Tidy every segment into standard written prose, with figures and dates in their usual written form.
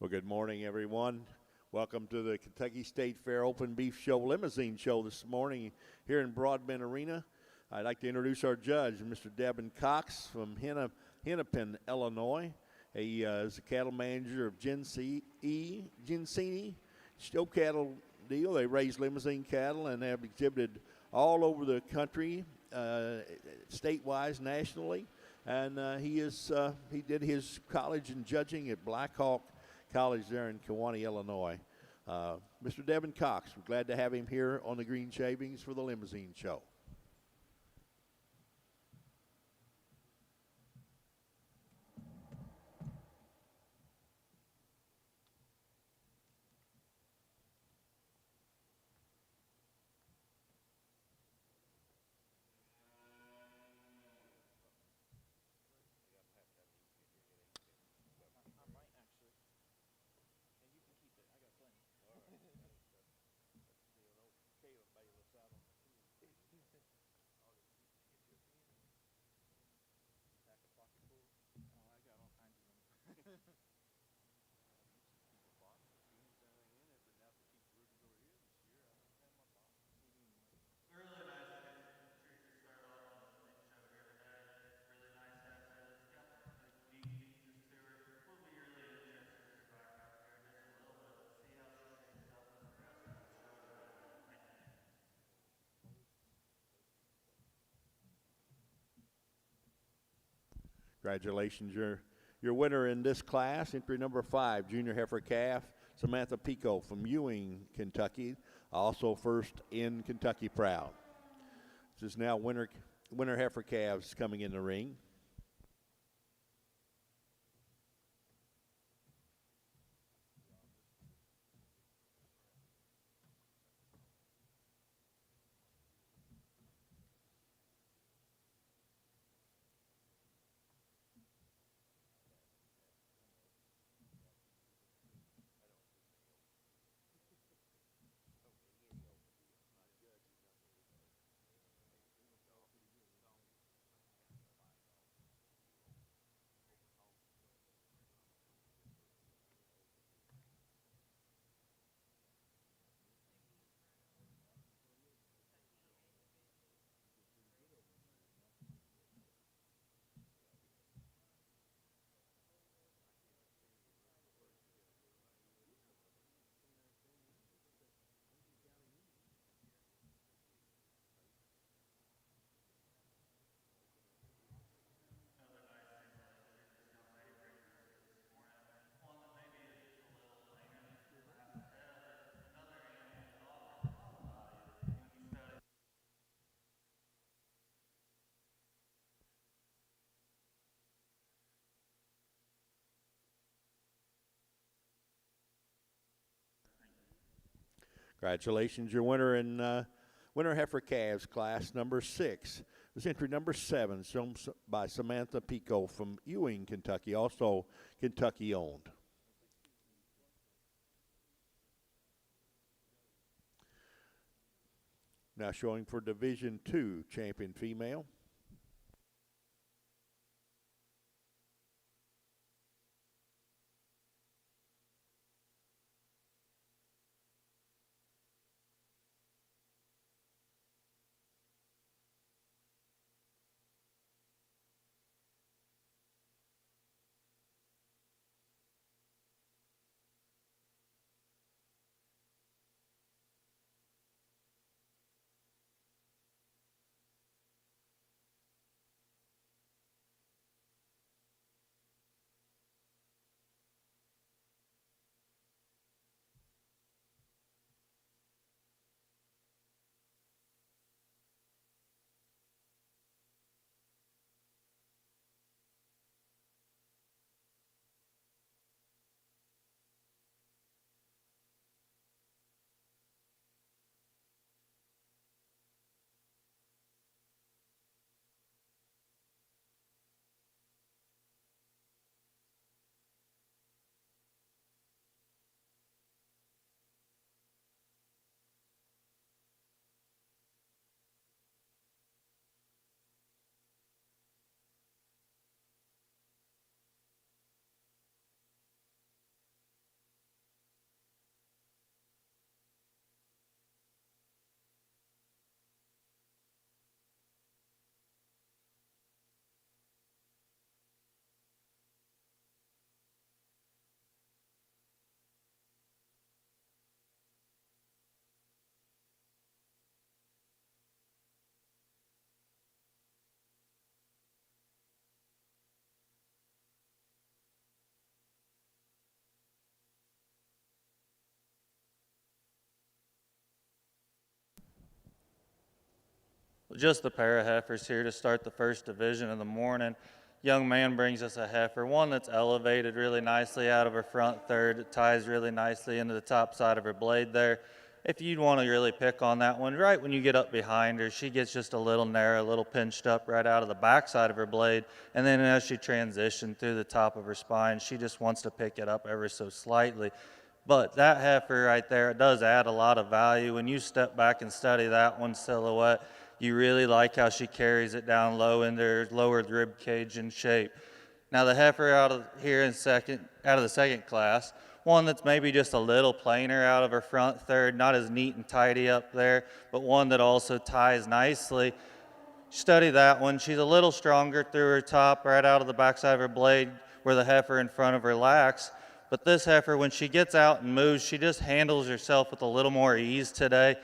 Well, good morning, everyone. Welcome to the Kentucky State Fair Open Beef Show Limousine Show this morning here in Broadbent Arena. I'd like to introduce our judge, Mr. Devin Cox from Hennepin, Illinois. He is the cattle manager of Gencini Show Cattle Deal. They raise Limousin cattle and have exhibited all over the country, state-wise, nationally. And he did his college in judging at Black Hawk College there in Kewanee, Illinois. Mr. Devin Cox, we're glad to have him here on the Green Shavings for the Limousine Show. Congratulations, your winner in this class, entry number 5, junior heifer calf, Samantha Pico from Ewing, Kentucky, also first in Kentucky proud. This is now winner heifer calves coming in the ring. Congratulations, your winner in winner heifer calves class number 6. This entry number 7, shown by Samantha Pico from Ewing, Kentucky, also Kentucky owned. Now showing for Division 2 champion female. just the pair of heifers here to start the first division of the morning. Young man brings us a heifer, one that's elevated really nicely out of her front third. It ties really nicely into the top side of her blade there. If you'd want to really pick on that one, right when you get up behind her, she gets just a little narrow, a little pinched up right out of the back side of her blade. And then as she transitions through the top of her spine, she just wants to pick it up ever so slightly. But that heifer right there, it does add a lot of value. When you step back and study that one silhouette, you really like how she carries it down low into her lower rib cage in shape. Now the heifer out of the second class, one that's maybe just a little plainer out of her front third, not as neat and tidy up there, but one that also ties nicely. Study that one. She's a little stronger through her top, right out of the backside of her blade, where the heifer in front of her lacks. But this heifer, when she gets out and moves, she just handles herself with a little more ease today.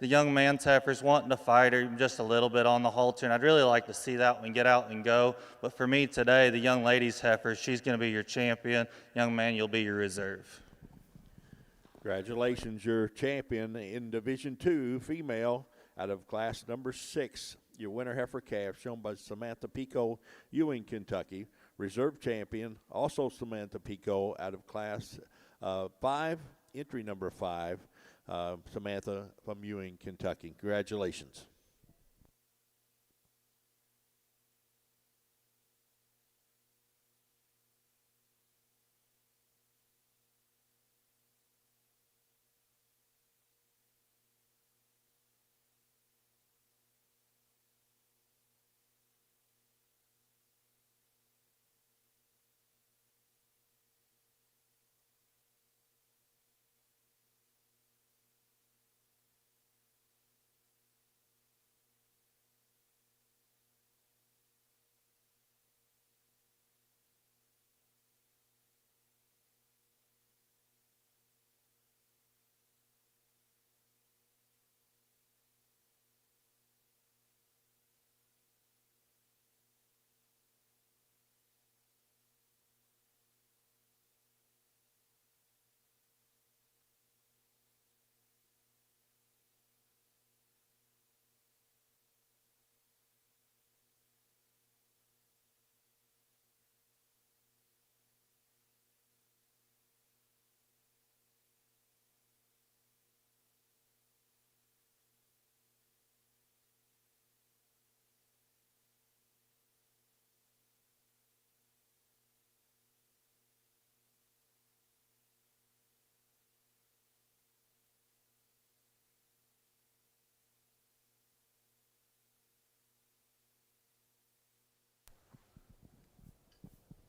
The young man's heifer's wanting to fight her just a little bit on the halter, and I'd really like to see that one get out and go. But for me today, the young lady's heifer, she's going to be your champion. Young man, you'll be your reserve. Congratulations, your champion in Division II, female, out of class number 6. Your winner heifer calf, shown by Samantha Pico, Ewing, Kentucky. Reserve champion, also Samantha Pico, out of class 5, entry number 5. Samantha from Ewing, Kentucky. Congratulations.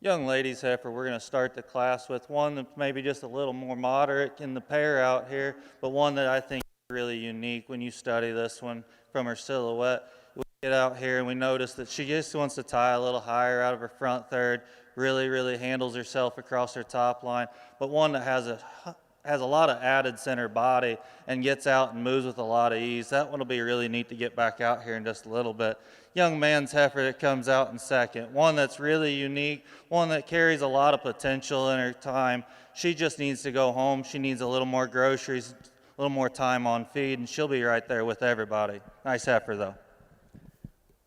Young ladies heifer, we're going to start the class with one that's maybe just a little more moderate in the pair out here, but one that I think is really unique when you study this one from her silhouette. We get out here and we notice that she just wants to tie a little higher out of her front third, really handles herself across her top line, but one that has a lot of added center body and gets out and moves with a lot of ease. That one will be really neat to get back out here in just a little bit. Young man's heifer that comes out in second, one that's really unique, one that carries a lot of potential in her time. She just needs to go home. She needs a little more groceries, a little more time on feed, and she'll be right there with everybody. Nice heifer, though.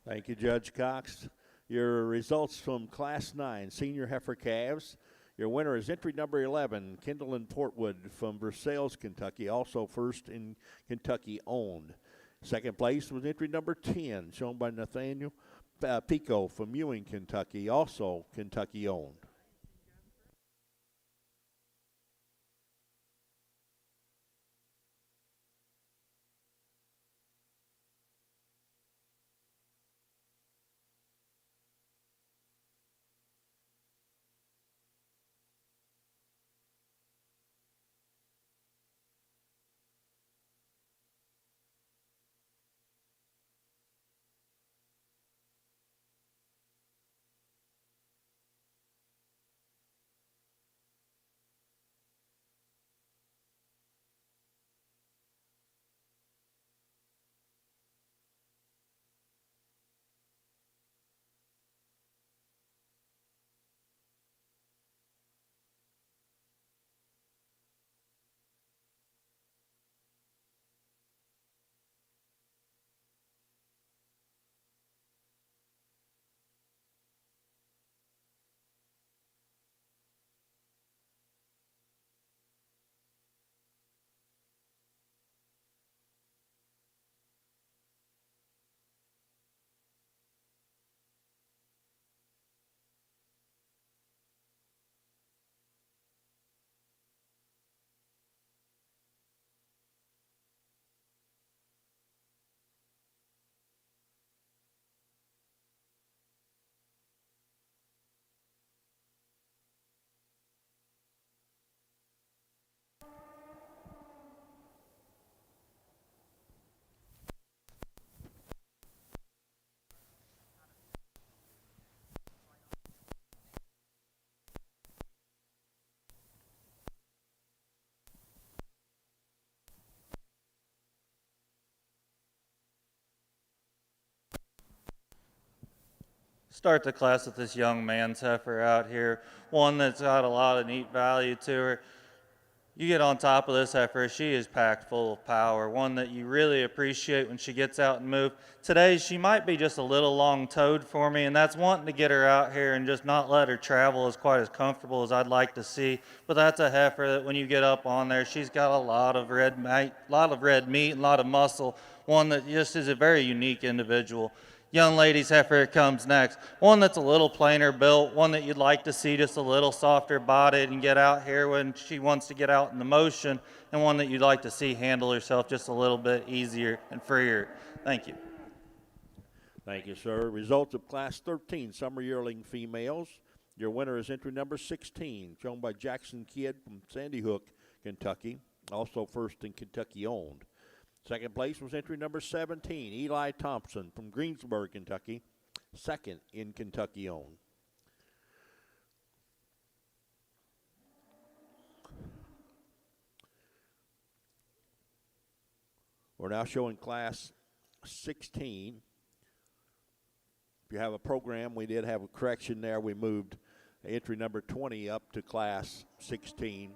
Thank you, Judge Cox. Your results from Class 9 Senior Heifer Calves. Your winner is entry number 11, Kendall Portwood from Versailles, Kentucky, also first in Kentucky owned. Second place was entry number 10, shown by Nathaniel Pico from Ewing, Kentucky, also Kentucky owned. start the class with this young man's heifer out here, one that's got a lot of neat value to her. You get on top of this heifer, she is packed full of power, one that you really appreciate when she gets out and move. Today, she might be just a little long-toed for me, and that's wanting to get her out here and just not let her travel as quite as comfortable as I'd like to see. But that's a heifer that when you get up on there, she's got a lot of red meat, and a lot of muscle, one that just is a very unique individual. Young lady's heifer comes next. One that's a little plainer built, one that you'd like to see just a little softer bodied and get out here when she wants to get out in the motion, and one that you'd like to see handle herself just a little bit easier and freer. Thank you. Thank you, sir. Results of Class 13 Summer Yearling Females. Your winner is entry number 16, shown by Jackson Kidd from Sandy Hook, Kentucky, also first in Kentucky owned. Second place was entry number 17, Eli Thompson from Greensburg, Kentucky, second in Kentucky owned. We're now showing Class 16. If you have a program, we did have a correction there. We moved entry number 20 up to Class 16.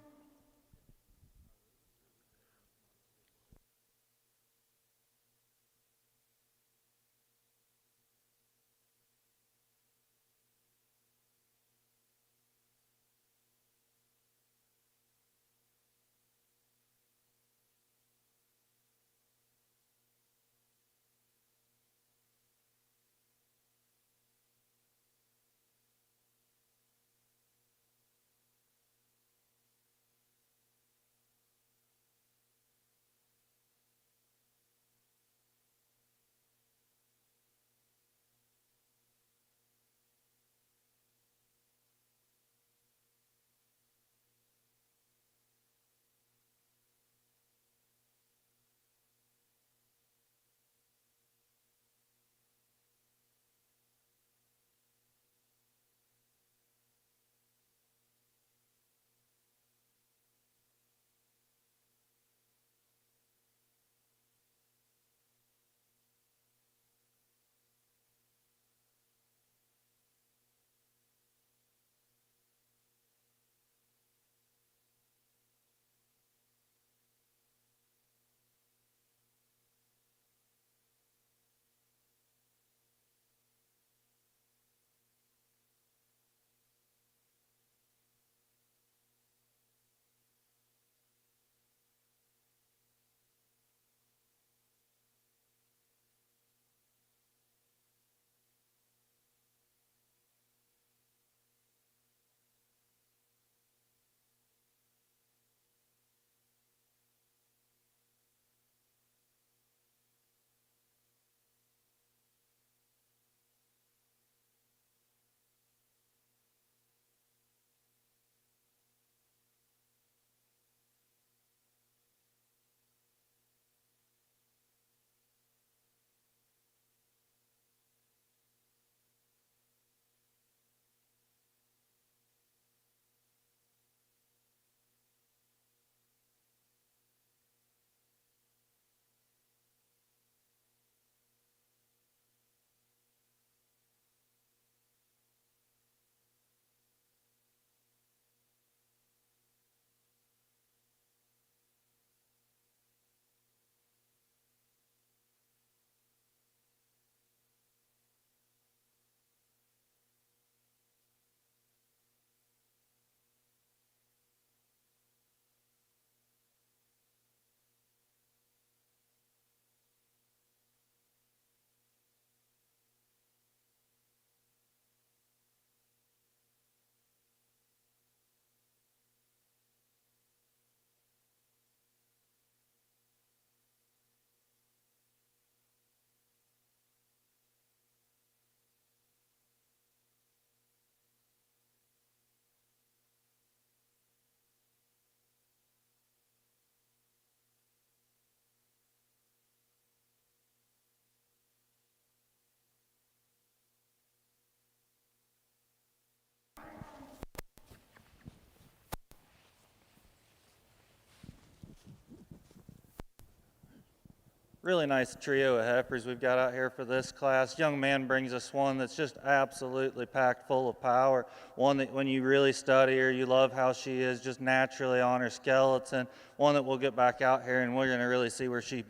Really nice trio of heifers we've got out here for this class. Young man brings us one that's just absolutely packed full of power. One that when you really study her, you love how she is just naturally on her skeleton. One that we'll get back out here and we're going to really see where she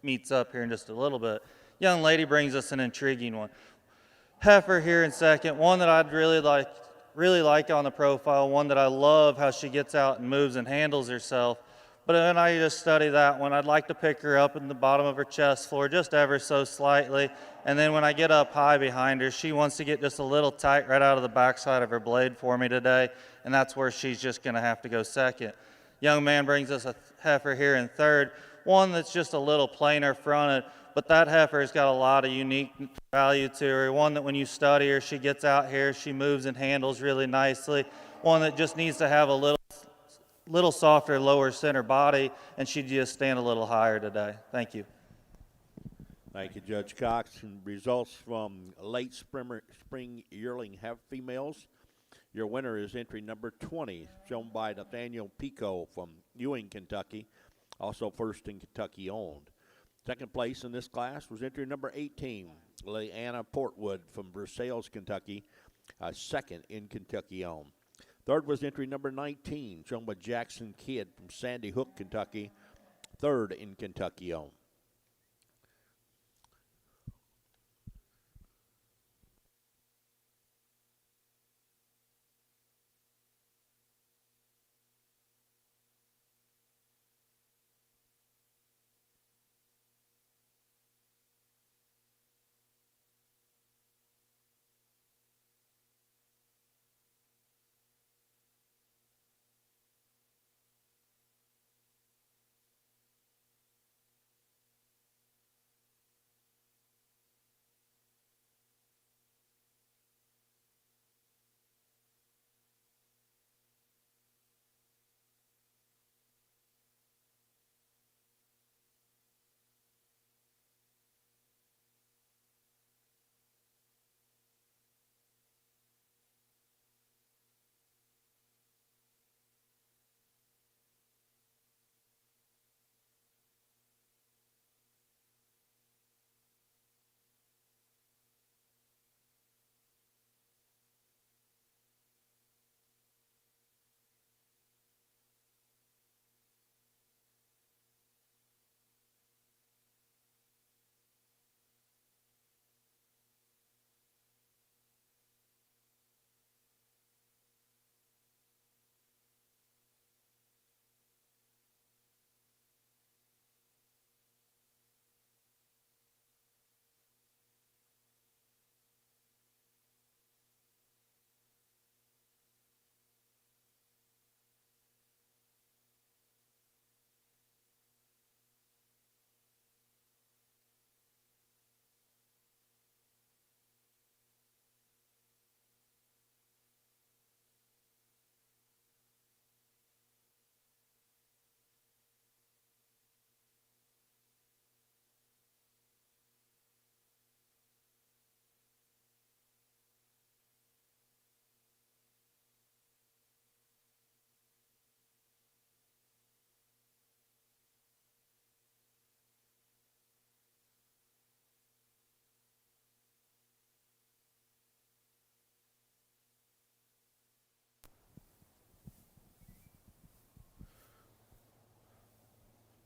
meets up here in just a little bit. Young lady brings us an intriguing one. Heifer here in second, one that I'd really like on the profile, one that I love how she gets out and moves and handles herself. But when I just study that one, I'd like to pick her up in the bottom of her chest floor just ever so slightly. And then when I get up high behind her, she wants to get just a little tight right out of the backside of her blade for me today. And that's where she's just going to have to go second. Young man brings us a heifer here in third, one that's just a little plainer fronted. But that heifer has got a lot of unique value to her. One that when you study her, she gets out here, she moves and handles really nicely. One that just needs to have a little softer lower center body, and she'd just stand a little higher today. Thank you. Thank you, Judge Cox. And results from late spring yearling females. Your winner is entry number 20, shown by Nathaniel Pico from Ewing, Kentucky, also first in Kentucky owned. Second place in this class was entry number 18, Leanna Portwood from Versailles, Kentucky, second in Kentucky owned. Third was entry number 19, shown by Jackson Kidd from Sandy Hook, Kentucky, third in Kentucky owned.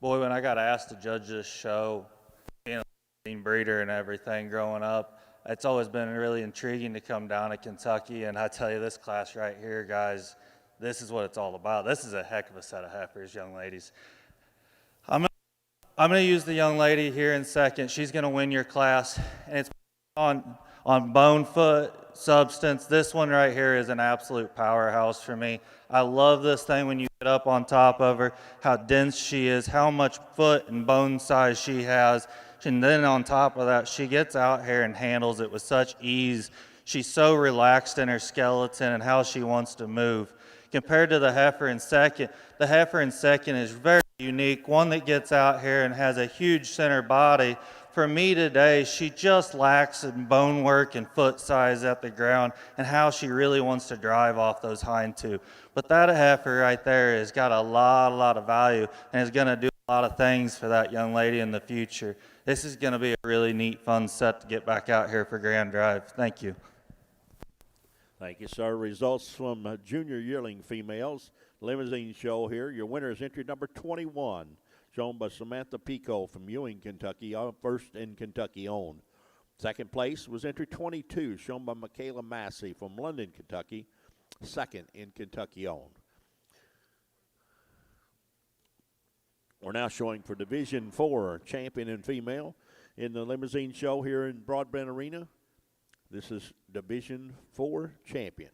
Boy, when I got asked to judge this show, being a breeder and everything growing up, it's always been really intriguing to come down to Kentucky. And I tell you, this class right here, guys, this is what it's all about. This is a heck of a set of heifers, young ladies. I'm going to use the young lady here in second. She's going to win your class, and it's on bone foot substance. This one right here is an absolute powerhouse for me. I love this thing when you get up on top of her, how dense she is, how much foot and bone size she has. And then on top of that, she gets out here and handles it with such ease. She's so relaxed in her skeleton and how she wants to move. Compared to the heifer in second is very unique, one that gets out here and has a huge center body. For me today, she just lacks in bone work and foot size at the ground and how she really wants to drive off those hind two. But that heifer right there has got a lot of value and is going to do a a lot of things for that young lady in the future. This is going to be a really neat, fun set to get back out here for Grand Drive. Thank you. Thank you, sir. Results from junior yearling females. Limousin show here. Your winner is entry number 21, shown by Samantha Pico from Ewing, Kentucky, first in Kentucky owned. Second place was entry 22, shown by Michaela Massey from London, Kentucky, second in Kentucky owned. We're now showing for Division 4 champion and female in the Limousin show here in Broadbent Arena. This is Division 4 champion.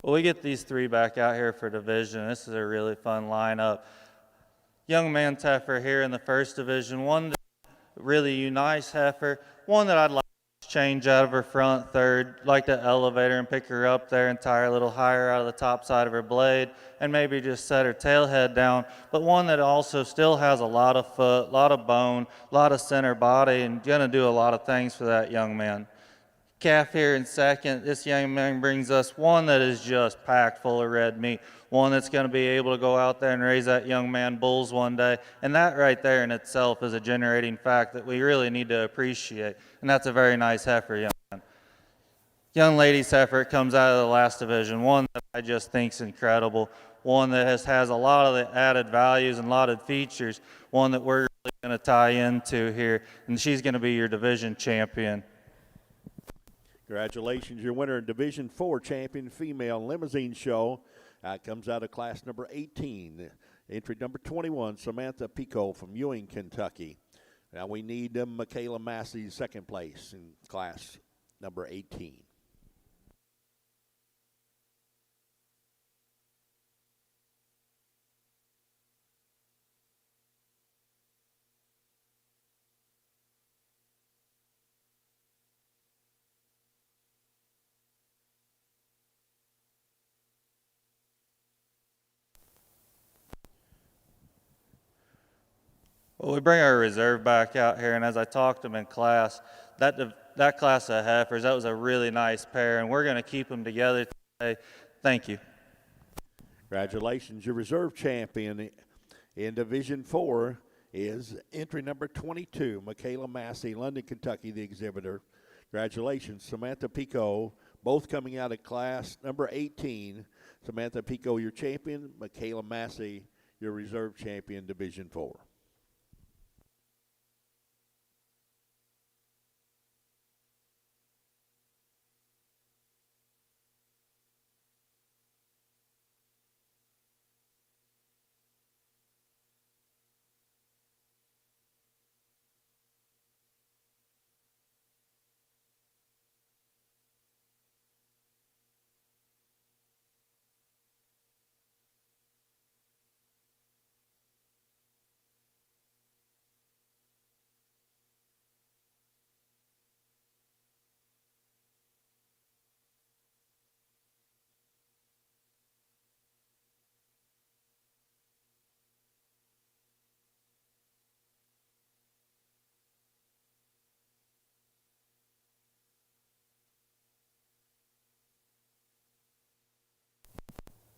Well, we get these three back out here for division. This is a really fun lineup. Young man's heifer here in the first division. One really nice heifer. One that I'd like to change out of her front third. Like to elevate her and pick her up there and tie her a little higher out of the top side of her blade and maybe just set her tail head down. But one that also still has a lot of foot, a lot of bone, a lot of center body, and going to do a lot of things for that young man. Calf here in second. This young man brings us one that is just packed full of red meat, one that's going to be able to go out there and raise that young man bulls one day, and that right there in itself is a generating fact that we really need to appreciate, and that's a very nice heifer, young man. Young lady's heifer comes out of the last division, one that I just think is incredible, one that has a lot of the added values and a lot of features, one that we're really going to tie into here, and she's going to be your division champion. Congratulations, your winner in Division 4 champion female Limousin show. Comes out of class number 18. Entry number 21, Samantha Pico from Ewing, Kentucky. Now we need Michaela Massey's second place in class number 18. Well, we bring our reserve back out here, and as I talked to them in class, that class of heifers, that was a really nice pair, and we're going to keep them together today. Thank you. Congratulations, your reserve champion in Division 4 is entry number 22, Michaela Massey, London, Kentucky, the exhibitor. Congratulations, Samantha Pico, both coming out of class number 18. Samantha Pico, your champion. Michaela Massey, your reserve champion, Division 4.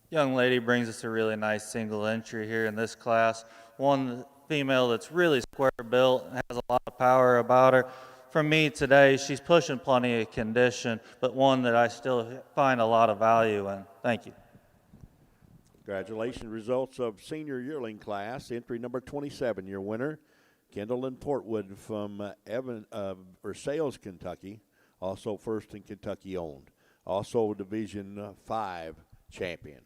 Young lady brings us a really nice single entry here in this class. One female that's really square built and has a lot of power about her. For me today, she's pushing plenty of condition, but one that I still find a lot of value in. Thank you. Congratulations, results of senior yearling class, entry number 27, your winner, Kendall and Portwood from Sales, Kentucky, also first in Kentucky owned. Also Division 5 champion.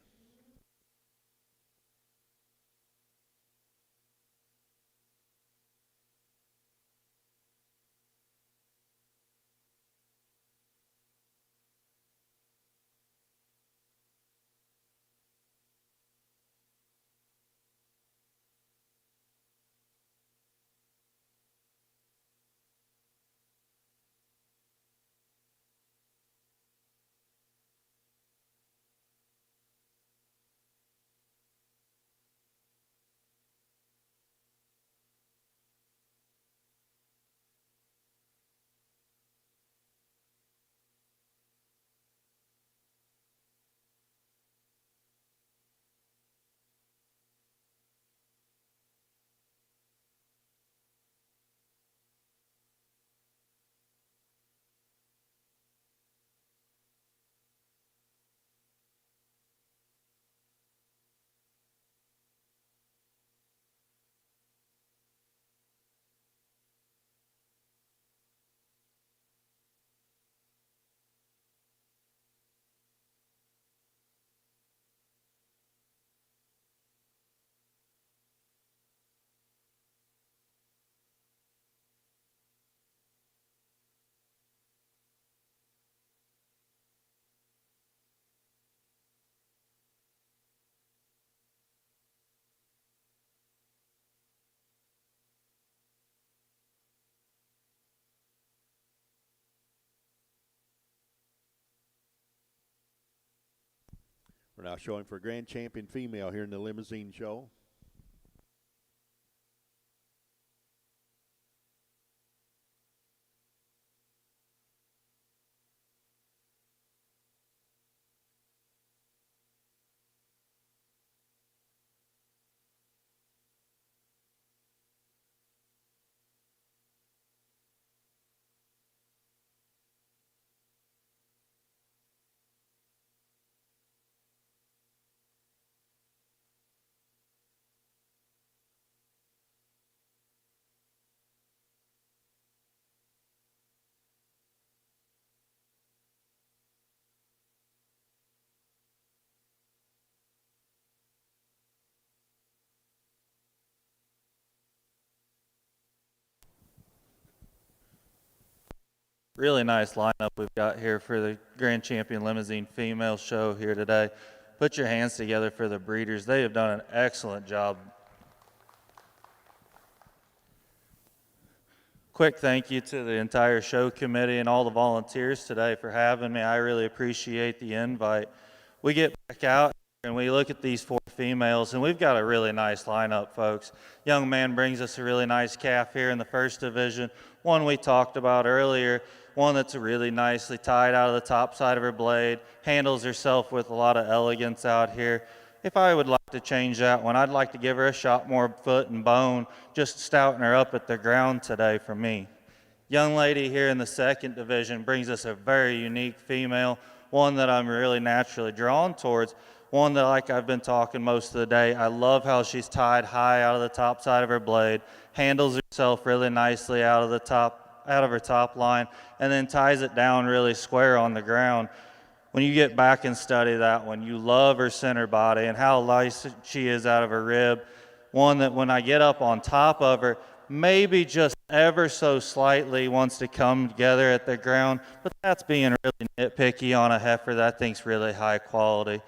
We're now showing for grand champion female here in the Limousin show. Really nice lineup we've got here for the Grand Champion Limousin female show here today. Put your hands together for the breeders. They have done an excellent job. Quick thank you to the entire show committee and all the volunteers today for having me. I really appreciate the invite. We get back out and we look at these 4 females, and we've got a really nice lineup, folks. Young man brings us a really nice calf here in the first division. One we talked about earlier, one that's really nicely tied out of the top side of her blade, handles herself with a lot of elegance out here. If I would like to change that one, I'd like to give her a shot more foot and bone, just stouting her up at the ground today for me. Young lady here in the second division brings us a very unique female, one that I'm really naturally drawn towards, one that, like I've been talking most of the day, I love how she's tied high out of the top side of her blade, handles herself really nicely out of her top line, and then ties it down really square on the ground. When you get back and study that one, you love her center body and how nice she is out of her rib. One that when I get up on top of her, maybe just ever so slightly wants to come together at the ground, but that's being really nitpicky on a heifer that I think's really high quality.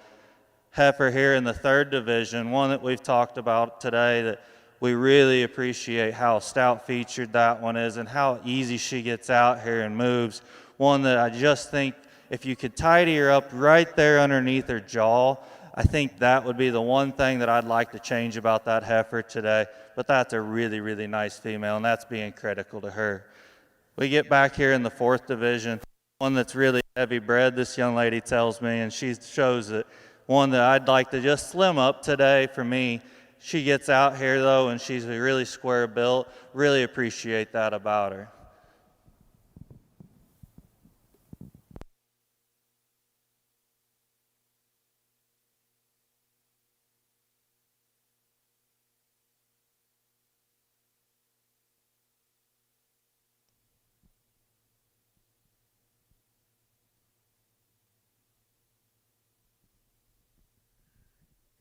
Heifer here in the third division, one that we've talked about today that we really appreciate how stout featured that one is and how easy she gets out here and moves. One that I just think if you could tidy her up right there underneath her jaw, I think that would be the one thing that I'd like to change about that heifer today. But that's a really, really nice female, and that's being critical to her. We get back here in the fourth division, one that's really heavy bred, this young lady tells me, and she shows it. One that I'd like to just slim up today for me. She gets out here, though, and she's really square built. Really appreciate that about her.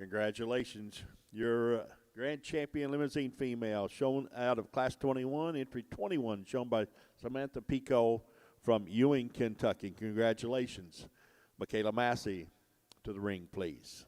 Congratulations. Your grand champion limousine female, shown out of Class 21, entry 21, shown by Samantha Pico from Ewing, Kentucky. Congratulations. Michaela Massey to the ring, please.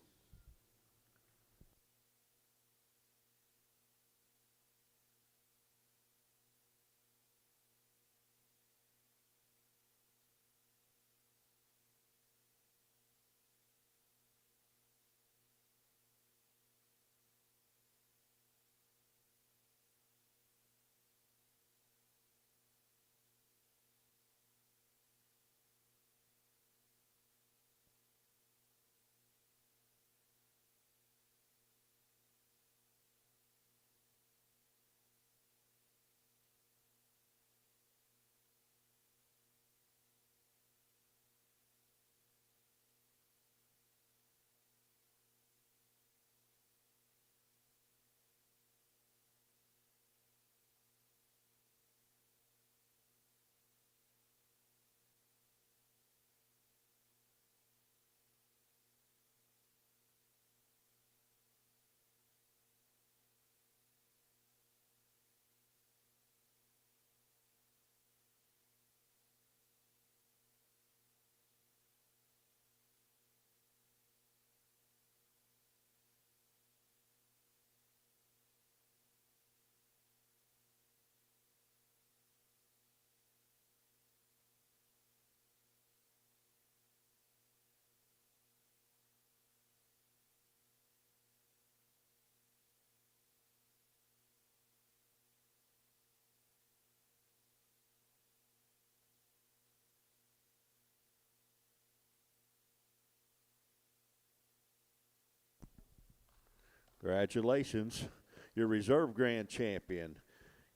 Congratulations. Your reserve grand champion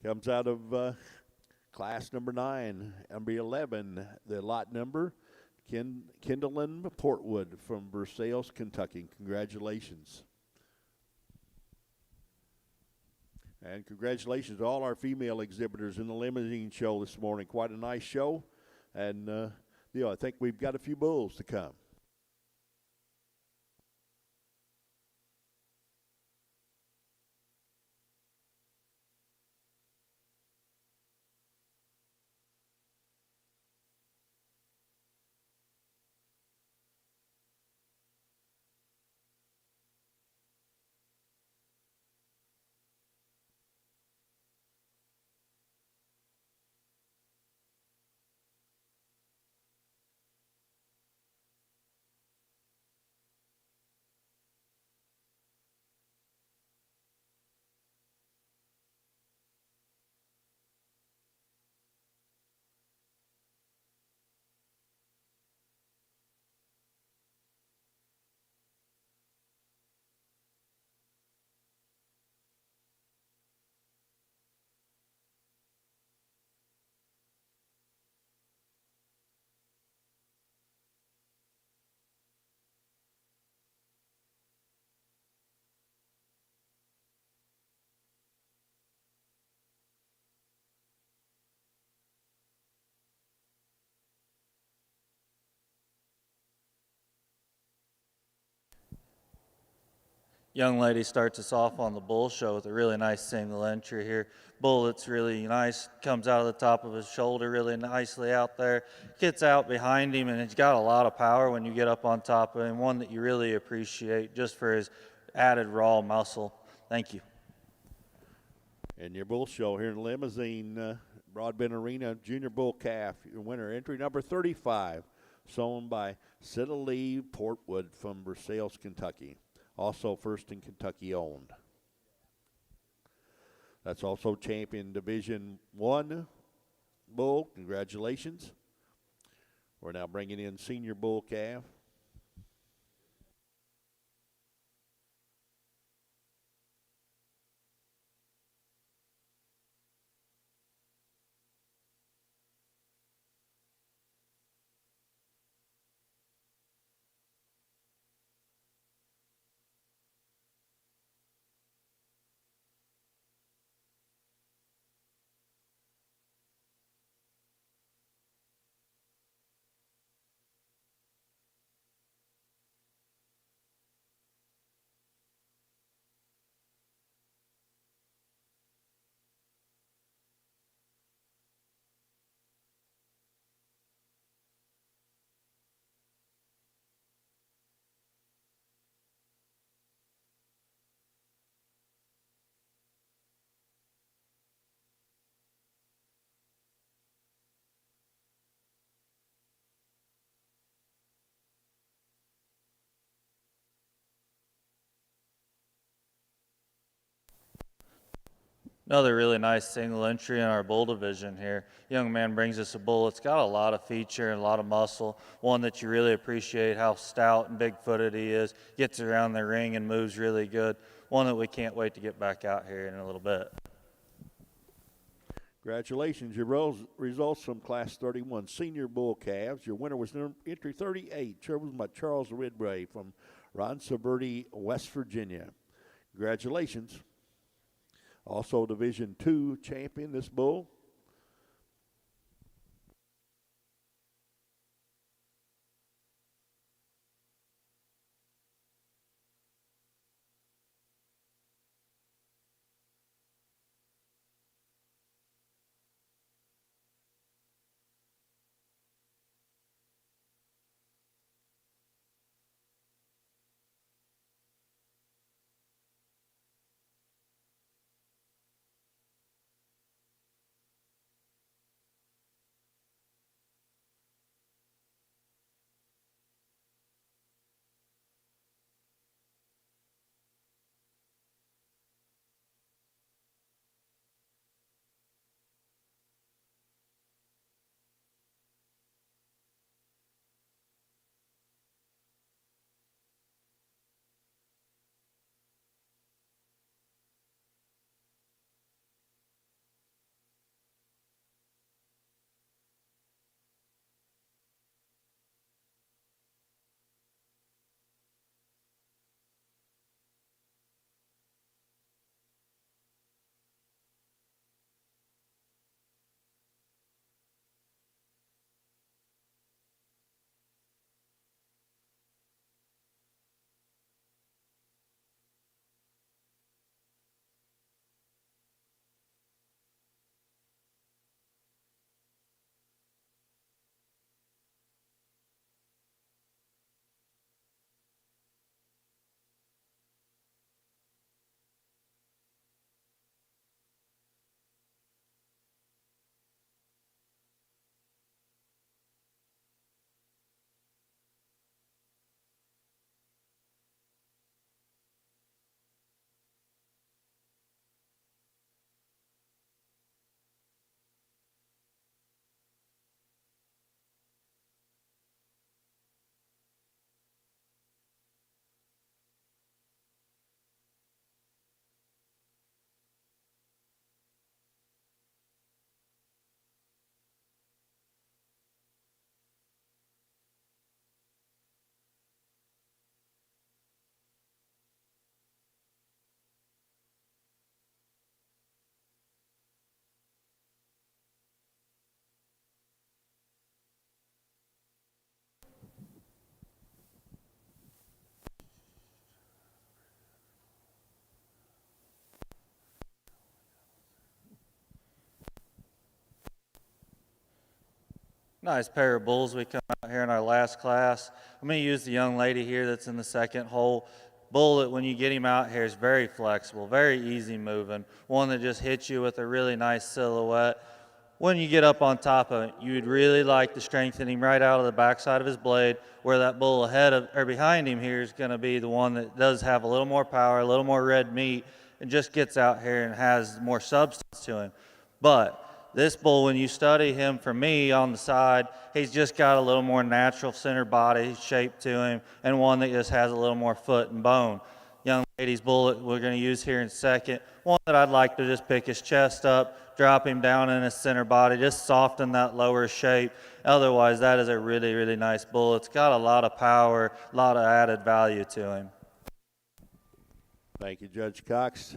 comes out of class number 9, number 11, the lot number, Kendallin Portwood from Versailles, Kentucky. Congratulations. And congratulations to all our female exhibitors in the limousine show this morning. Quite a nice show. And, I think we've got a few bulls to come. Young lady starts us off on the bull show with a really nice single entry here. Bull that's really nice, comes out of the top of his shoulder really nicely out there, gets out behind him, and he's got a lot of power when you get up on top of him, one that you really appreciate just for his added raw muscle. Thank you. And your bull show here in Limousin, Broadbent Arena Junior Bull Calf, your winner, entry number 35, sown by Lee Portwood from Versailles, Kentucky. Also first in Kentucky owned. That's also champion Division 1 bull. Congratulations. We're now bringing in senior bull calf. Another really nice single entry in our bull division here. Young man brings us a bull. It's got a lot of feature and a lot of muscle. One that you really appreciate how stout and big-footed he is. Gets around the ring and moves really good. One that we can't wait to get back out here in a little bit. Congratulations. Your results from Class 31 Senior Bull Calves. Your winner was entry 38, chosen by Charles Ridbray from Ron Saberti, West Virginia. Congratulations. Also Division II champion, this bull. Nice pair of bulls we come out here in our last class. I'm going to use the young lady here that's in the second hole. Bull that when you get him out here is very flexible, very easy moving. One that just hits you with a really nice silhouette. When you get up on top of it, you'd really like to strengthen him right out of the backside of his blade, where that bull ahead of or behind him here is going to be the one that does have a little more power, a little more red meat, and just gets out here and has more substance to him. But this bull, when you study him for me on the side, he's just got a little more natural center body shape to him, and one that just has a little more foot and bone. Young lady's bull that we're going to use here in second, one that I'd like to just pick his chest up, drop him down in his center body, just soften that lower shape. Otherwise, that is a really, really nice bull. It's got a lot of power, a lot of added value to him. Thank you, Judge Cox.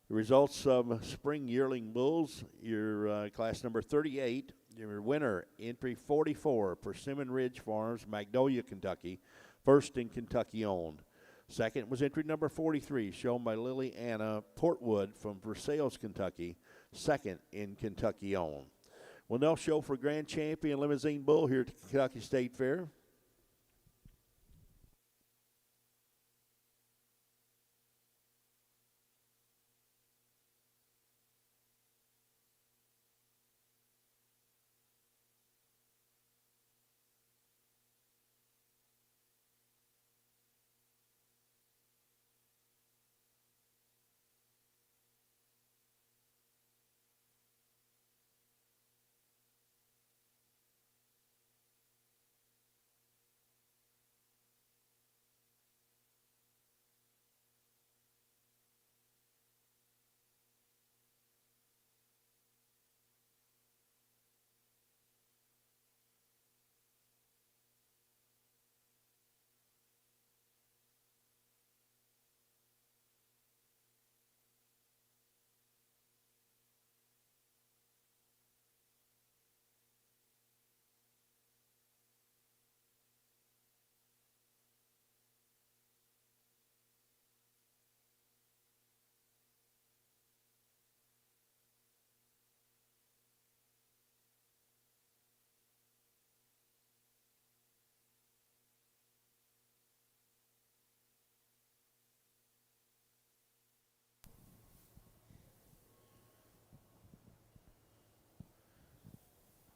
The results of spring yearling bulls, your class number 38, your winner, entry 44, Persimmon Ridge Farms, Magnolia, Kentucky, first in Kentucky owned. Second was entry number 43, shown by Lily Anna Portwood from Versailles, Kentucky, second in Kentucky owned. We'll now show for Grand Champion Limousin Bull here at the Kentucky State Fair.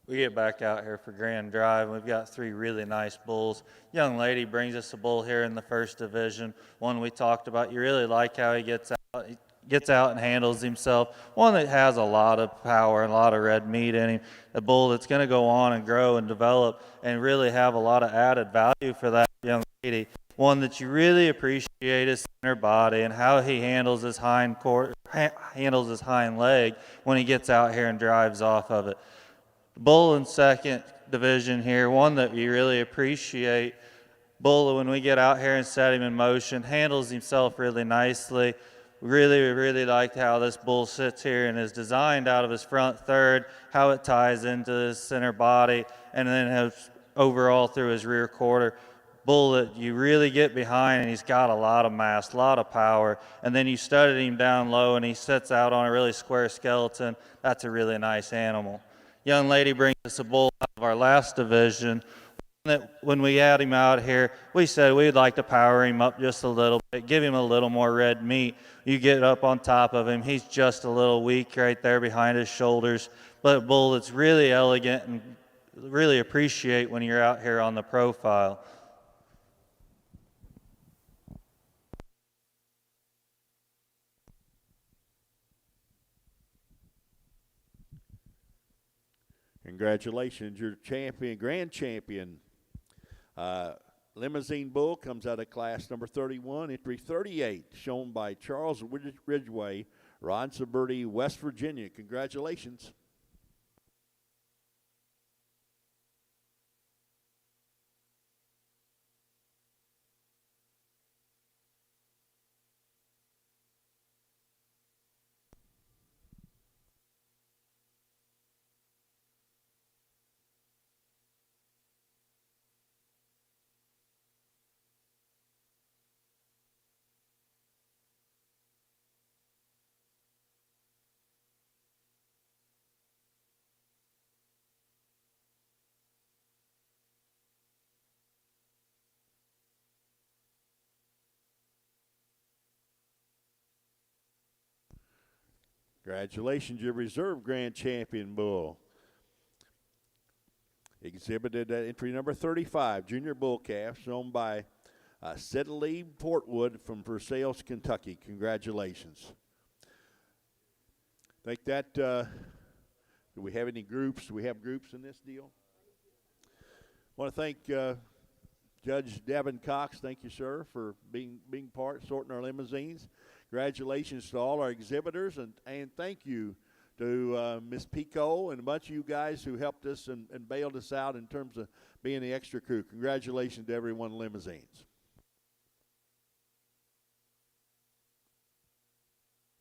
We get back out here for Grand Drive, and we've got 3 really nice bulls. Young lady brings us a bull here in the first division, one we talked about. You really like how he gets out and handles himself, one that has a lot of power and a lot of red meat in him, a bull that's going to go on and grow and develop and really have a lot of added value for that young lady, one that you really appreciate his center body and how he handles his hind leg when he gets out here and drives off of it. Bull in second division here, one that we really appreciate. Bull, when we get out here and set him in motion, handles himself really nicely. Really liked how this bull sits here and is designed out of his front third, how it ties into his center body, and then has overall through his rear quarter. Bull that you really get behind, and he's got a lot of mass, a lot of power, and then you studded him down low and he sits out on a really square skeleton. That's a really nice animal. Young lady brings us a bull out of our last division. That when we had him out here, we said we'd like to power him up just a little bit, give him a little more red meat. You get up on top of him, he's just a little weak right there behind his shoulders, but a bull that's really elegant and really appreciate when you're out here on the profile. Congratulations, your champion, grand champion. Limousin bull comes out of class number 31, entry 38, shown by Charles Ridgway, Ronsaberty, West Virginia. Congratulations. Congratulations, your reserve grand champion bull. Exhibited at entry number 35, junior bull calf, shown by Sidley Portwood from Versailles, Kentucky. Congratulations. I think that, do we have any groups? Do we have groups in this deal? I want to thank Judge Devin Cox. Thank you, sir, for being part, sorting our limousines. Congratulations to all our exhibitors, and thank you to Ms. Pico and a bunch of you guys who helped us and bailed us out in terms of being the extra crew. Congratulations to everyone in limousines.